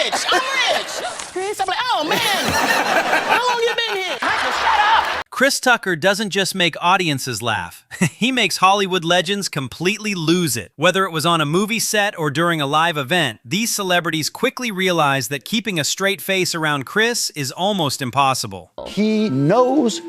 rich. I'm rich. Chris, I'm like, oh man, how long you been here? Michael, shut up. Chris Tucker doesn't just make audiences laugh. He makes Hollywood legends completely lose it. Whether it was on a movie set or during a live event, these celebrities quickly realize that keeping a straight face around Chris is almost impossible. He knows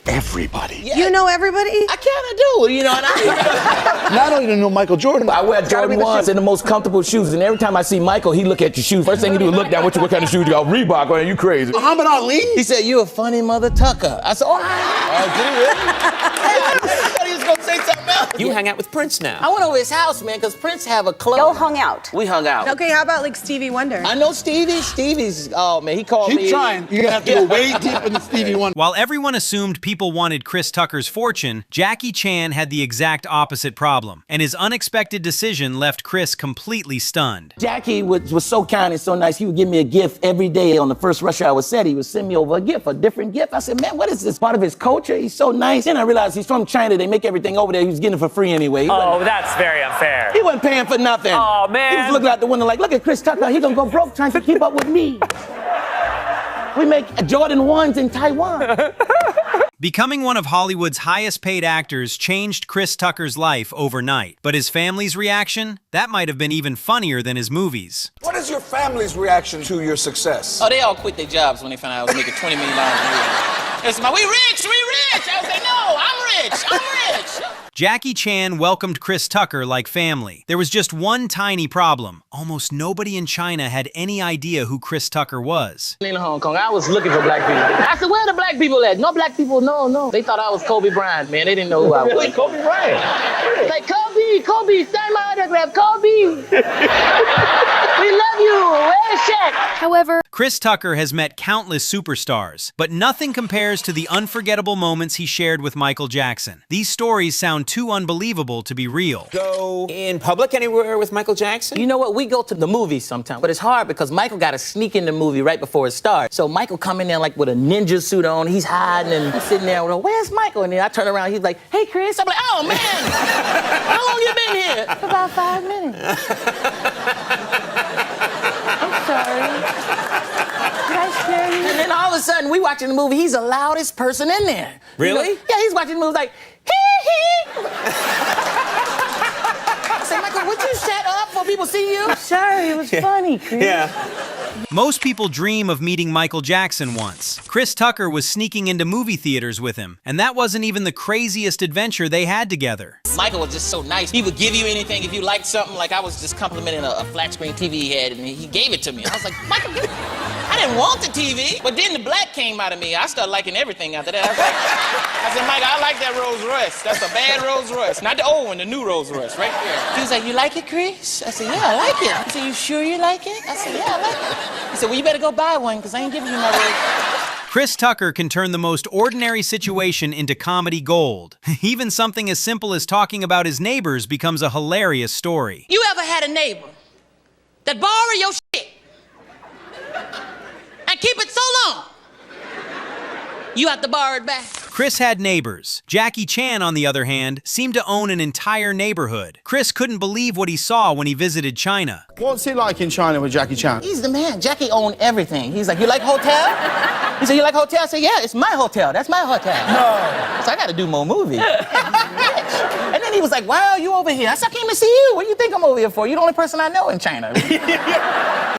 everybody. Yeah, You know everybody? I kind of do, you know, and Not only do you know Michael Jordan, I wear Jordan 1s and the most comfortable shoes, and every time I see Michael, he look at your shoes. First thing he do is look down, what kind of shoes you got? Reebok, man, you crazy. Muhammad Ali. he said, you a funny mother Tucker. I said, oh, did he really? I thought he was going to say something else. You hang out with Prince now. I went over his house, man, because Prince have a club. Y'all hung out. We hung out. Okay, how about like Stevie Wonder? I know Stevie. Stevie's, oh man, he called me. Keep trying. You're gonna have to go way deep into Stevie Wonder. While everyone assumed people wanted Chris Tucker's fortune, Jackie Chan had the exact opposite problem, and his unexpected decision left Chris completely stunned. Jackie was so kind and so nice. He would give me a gift every day on the first rush hour set. He would send me over a gift, a different gift. I said, man, what is this? Part of his culture? He's so nice. Then I realized he's from China. They make everything over there. He was getting it for free anyway. Oh, that's very unfair. He wasn't paying for nothing. Oh, man. He was looking out the window like, look at Chris Tucker. He gonna go broke trying to keep up with me. We make Jordan 1s in Taiwan. Becoming one of Hollywood's highest paid actors changed Chris Tucker's life overnight. But his family's reaction? That might have been even funnier than his movies. What is your family's reaction to your success? Oh, they all quit their jobs when they found out I was making $20 million a year. It's my, we rich. I was like, no, I'm rich. Jackie Chan welcomed Chris Tucker like family. There was just one tiny problem. Almost nobody in China had any idea who Chris Tucker was. In Hong Kong, I was looking for black people. I said, where are the black people at? No black people, no. They thought I was Kobe Bryant, man. They didn't know who I was. Really, Kobe Bryant? Like, Kobe, sign my autograph, Kobe. We love you. Where's Shaq? However, Chris Tucker has met countless superstars, but nothing compares to the unforgettable moments he shared with Michael Jackson. These stories sound too unbelievable to be real. Go in public anywhere with Michael Jackson? You know what? We go to the movies sometimes, but it's hard because Michael got to sneak in the movie right before it starts. So Michael come in there like with a ninja suit on. He's hiding and he's sitting there with, where's Michael? And then I turn around, he's like, hey, Chris. I'm like, oh, man. How long you been here? About 5 minutes. I'm sorry. Did I scare you? And then all of a sudden, we watching the movie. He's the loudest person in there. Really? You know? Yeah, he's watching the movie like, hee. I said, Michael, would you shut up before people see you? Sorry, it was funny, Chris. Yeah. Most people dream of meeting Michael Jackson once. Chris Tucker was sneaking into movie theaters with him, and that wasn't even the craziest adventure they had together. Michael was just so nice. He would give you anything if you liked something. Like I was just complimenting a flat screen TV he had, and he gave it to me. I was like, Michael, I didn't want the TV. But then the black came out of me. I started liking everything after that. I said, Michael, I like that Rolls Royce. That's a bad Rolls Royce. Not the old one, the new Rolls Royce, right there. He was like, you like it, Chris? I said, yeah, I like it. He said, you sure you like it? I said, yeah, I like it. He said, well, you better go buy one, because I ain't giving you my Rolls. Chris Tucker can turn the most ordinary situation into comedy gold. Even something as simple as talking about his neighbors becomes a hilarious story. You ever had a neighbor that borrow your shit and keep it so long, you have to borrow it back? Chris had neighbors. Jackie Chan, on the other hand, seemed to own an entire neighborhood. Chris couldn't believe what he saw when he visited China. What's it like in China with Jackie Chan? He's the man. Jackie owned everything. He's like, you like hotel? He said, you like hotel? I said, yeah, it's my hotel. That's my hotel. No. So I got to do more movies. And then he was like, wow, you over here. I said, I came to see you. What do you think I'm over here for? You're the only person I know in China.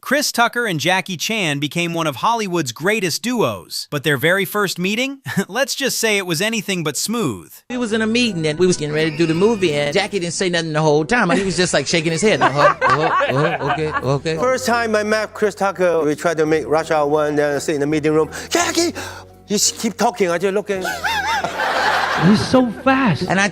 Chris Tucker and Jackie Chan became one of Hollywood's greatest duos. But their very first meeting? Let's just say it was anything but smooth. We was in a meeting and we was getting ready to do the movie and Jackie didn't say nothing the whole time. He was just like shaking his head. Okay. First time I met Chris Tucker, we tried to make Rush Hour 1, then sit in the meeting room. Jackie, you keep talking, I just looking. He's so fast. And I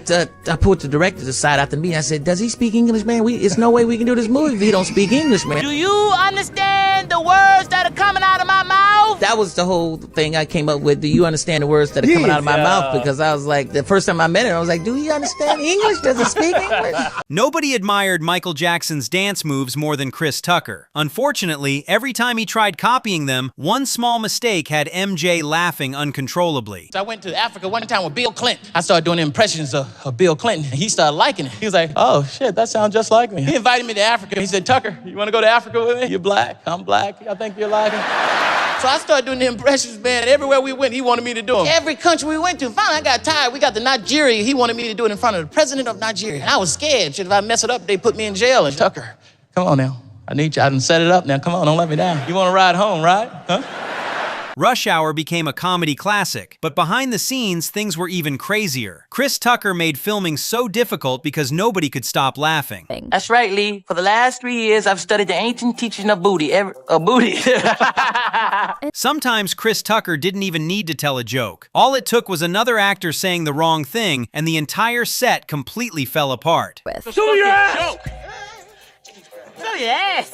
put the director aside after the meeting. I said, does he speak English, man? It's no way we can do this movie if he don't speak English, man. Do you understand the words that are coming out of my mouth? That that was the whole thing I came up with. Do you understand the words that are coming out of my mouth? Because I was like, the first time I met him, I was like, do he understand English? Does he speak English? Nobody admired Michael Jackson's dance moves more than Chris Tucker. Unfortunately, every time he tried copying them, one small mistake had MJ laughing uncontrollably. So I went to Africa one time with Bill Clinton. I started doing impressions of Bill Clinton. He started liking it. He was like, oh shit, that sounds just like me. He invited me to Africa. He said, Tucker, you want to go to Africa with me? You're black, I'm black, I think you're like it. So I started doing the impressions, man. Everywhere we went, he wanted me to do them. Every country we went to. Finally, I got tired. We got to Nigeria. He wanted me to do it in front of the president of Nigeria. And I was scared. Shit, if I mess it up, they put me in jail. And Tucker, come on now. I need you. I done set it up now. Come on, don't let me down. You want to ride home, right? Huh? Rush Hour became a comedy classic, but behind the scenes, things were even crazier. Chris Tucker made filming so difficult because nobody could stop laughing. That's right, Lee. For the last 3 years, I've studied the ancient teaching of booty. Booty. Sometimes Chris Tucker didn't even need to tell a joke. All it took was another actor saying the wrong thing, and the entire set completely fell apart. Show your ass! Show your ass!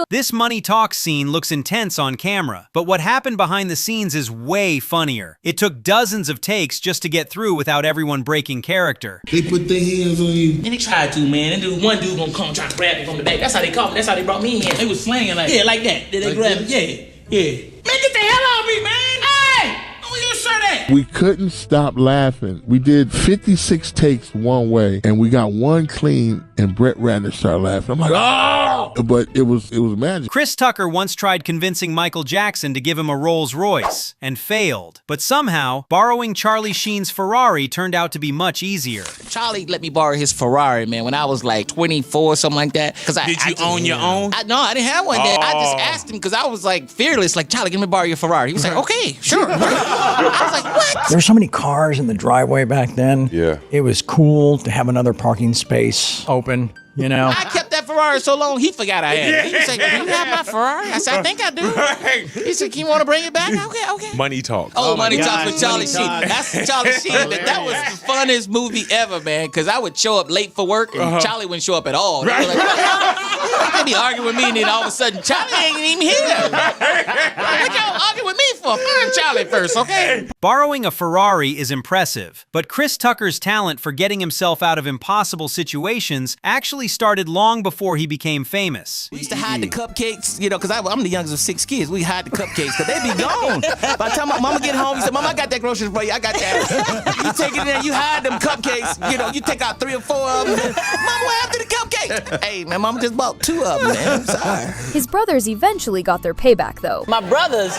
This Money Talks scene looks intense on camera, but what happened behind the scenes is way funnier. It took dozens of takes just to get through without everyone breaking character. They put their hands on you. And they tried to, man. And one dude gonna come try to grab me from the back. That's how they caught me. That's how they brought me in. They was slanging like, yeah, like that. Did they grab me? Yeah. Man, get the hell off me, man! Hey! Where your shirt at? We couldn't stop laughing. We did 56 takes one way, and we got one clean, and Brett Ratner started laughing. I'm like, oh! But it was magic. Chris Tucker once tried convincing Michael Jackson to give him a Rolls Royce, and failed. But somehow, borrowing Charlie Sheen's Ferrari turned out to be much easier. Charlie let me borrow his Ferrari, man, when I was like 24 or something like that. Did you own your own? No, I didn't have one then. I just asked him because I was like fearless, like, Charlie, let me borrow your Ferrari. He was like, okay, sure. I was like, what? There were so many cars in the driveway back then. Yeah. It was cool to have another parking space open, you know. I kept that Ferrari so long, he forgot I had it. He was like, do you have my Ferrari? I said, I think I do. He said, you want to bring it back? Okay. Money Talk. Oh, Money Talk with Charlie Sheen. That's Charlie Sheen. That was the funnest movie ever, man, because I would show up late for work, and Charlie wouldn't show up at all. They were like, they'd be arguing with me, and then all of a sudden, Charlie ain't even here. What y'all arguing with me for? Find Charlie first, okay? Borrowing a Ferrari is impressive, but Chris Tucker's talent for getting himself out of impossible situations actually started long before he became famous. We used to hide the cupcakes, you know, because I'm the youngest of 6 kids. We hide the cupcakes because they be gone. By the time my mama get home, you say, Mama, I got that groceries for you. I got that. You take it in there, you hide them cupcakes. You know, you take out 3 or 4 of them. Mama, what happened to the cupcakes? Hey, man, Mama just bought 2 of them, man. I'm sorry. His brothers eventually got their payback, though. My brothers,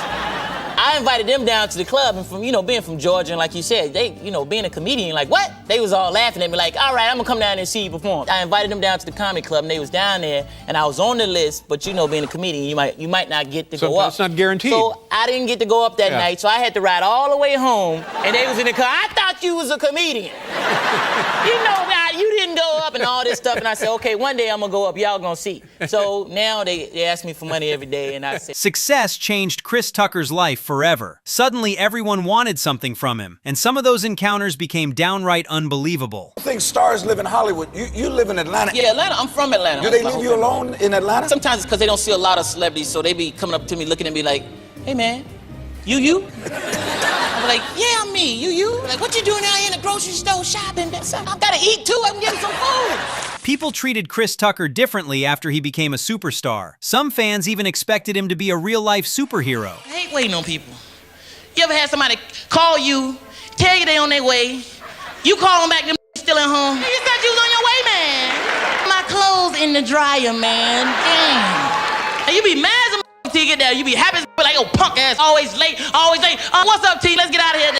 I invited them down to the club, and from, being from Georgia, and like you said, they, being a comedian, like, what? They was all laughing at me, like, all right, I'm gonna come down there and see you perform. I invited them down to the comedy club, and they was down there, and I was on the list, but being a comedian, you might not get to go up. It's not guaranteed. So I didn't get to go up that night, so I had to ride all the way home, and they was in the car. I thought you was a comedian. You didn't go up and all this stuff, and I said, okay, one day I'm gonna go up, y'all gonna see. So now they ask me for money every day, and I say. Success changed Chris Tucker's life forever. Suddenly, everyone wanted something from him, and some of those encounters became downright unbelievable. I think stars live in Hollywood. You live in Atlanta. Yeah, Atlanta. I'm from Atlanta. Do they leave you alone in Atlanta? Sometimes it's because they don't see a lot of celebrities, so they be coming up to me, looking at me like, hey, man, you? I'm like, yeah, I'm me. You? Like, what you doing out here in the grocery store shopping? I gotta eat, too. I'm getting some food. People treated Chris Tucker differently after he became a superstar. Some fans even expected him to be a real-life superhero. I hate waiting on people. You ever had somebody call you, tell you they on their way, you call them back, them still at home? You thought you was on your way, man. My clothes in the dryer, man. Damn. And you be mad as a till you get there. You be happy as like, oh, punk ass, always late. What's up, T? Let's get out of here.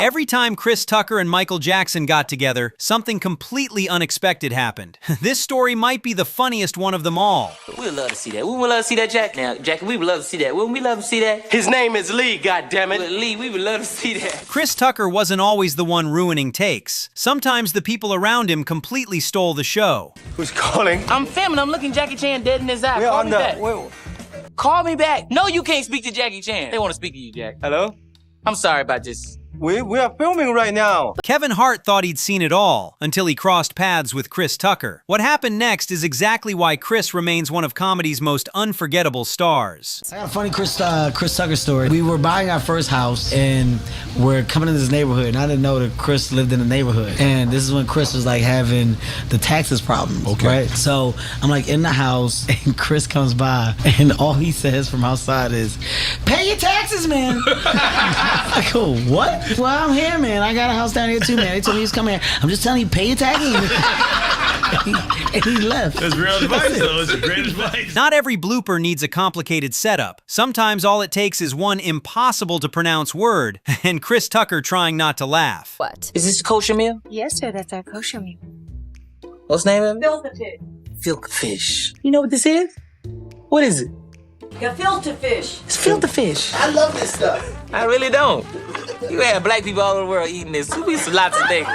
Every time Chris Tucker and Michael Jackson got together, something completely unexpected happened. This story might be the funniest one of them all. We would love to see that. We would love to see that, Jack. Now, Jack, we would love to see that. Wouldn't we love to see that? His name is Lee, goddammit. Lee, we would love to see that. Chris Tucker wasn't always the one ruining takes. Sometimes the people around him completely stole the show. Who's calling? I'm filming. I'm looking Jackie Chan dead in his eye. We're Call on me the. back. Call me back. No, you can't speak to Jackie Chan. They want to speak to you, Jack. Hello? I'm sorry about this. We are filming right now. Kevin Hart thought he'd seen it all until he crossed paths with Chris Tucker. What happened next is exactly why Chris remains one of comedy's most unforgettable stars. I got a funny Chris Tucker story. We were buying our first house and we're coming in this neighborhood, and I didn't know that Chris lived in the neighborhood. And this is when Chris was like having the taxes problems, right? So I'm like in the house and Chris comes by and all he says from outside is, "Pay your taxes, man." I go, "What?" "Well, I'm here, man. I got a house down here too, man. They told me he was coming here. I'm just telling you, pay your taxes." And he left. That's real advice, though. It's great advice. Not every blooper needs a complicated setup. Sometimes all it takes is one impossible to pronounce word, and Chris Tucker trying not to laugh. What? Is this a kosher meal? Yes, sir, that's our kosher meal. What's the name of it? Filter fish. Filter fish. You know what this is? What is it? Filter fish. It's filter fish. I love this stuff. I really don't. You have black people all over the world eating this. Who eats lots of things?